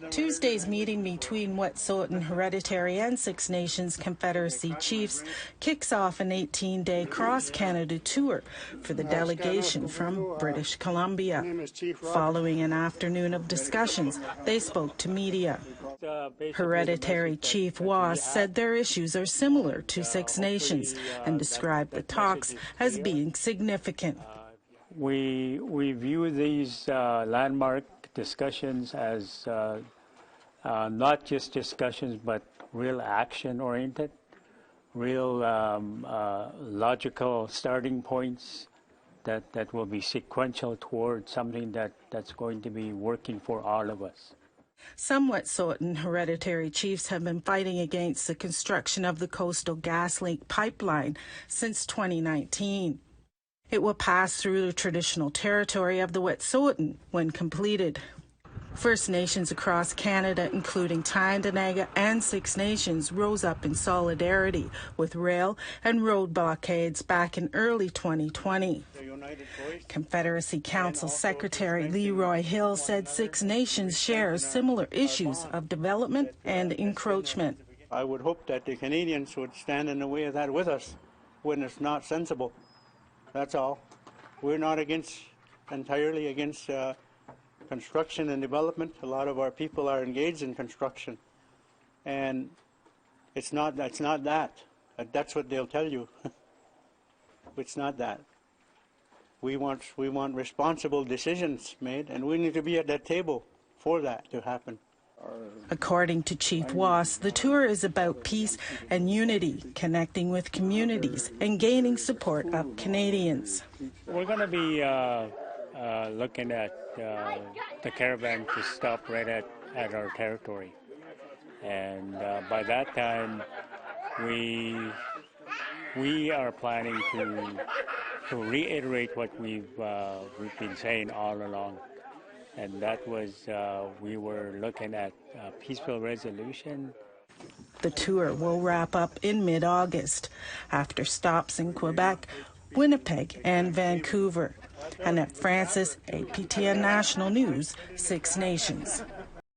Tuesday's meeting between Wet'suwet'en Hereditary and Six Nations Confederacy chiefs kicks off an 18-day cross-Canada tour for the delegation from British Columbia. Following an afternoon of discussions, they spoke to media. Hereditary Chief Was said their issues are similar to Six Nations and described the talks as being significant. We view these landmark discussions as not just discussions, but real action-oriented, real logical starting points that will be sequential towards something that's going to be working for all of us. Some Wet'suwet'en Hereditary chiefs have been fighting against the construction of the Coastal GasLink pipeline since 2019. It will pass through the traditional territory of the Wet'suwet'en when completed. First Nations across Canada, including Tyendinaga and Six Nations, rose up in solidarity with rail and road blockades back in early 2020. Confederacy Council Secretary Leroy Hill said Six Nations share similar issues of development and encroachment. I would hope that the Canadians would stand in the way of that with us when it's not sensible. That's all. We're not entirely against construction and development. A lot of our people are engaged in construction, and it's not that. That's what they'll tell you. It's not that. We want responsible decisions made, and we need to be at that table for that to happen. According to Chief Was, the tour is about peace and unity, connecting with communities and gaining support of Canadians. We're going to be looking at the caravan to stop right at our territory, and by that time we are planning to reiterate what we've been saying all along, and that was we were looking at peaceful resolution. The tour will wrap up in mid-August after stops in Quebec, Winnipeg and Vancouver. Annette Francis, APTN National News, Six Nations.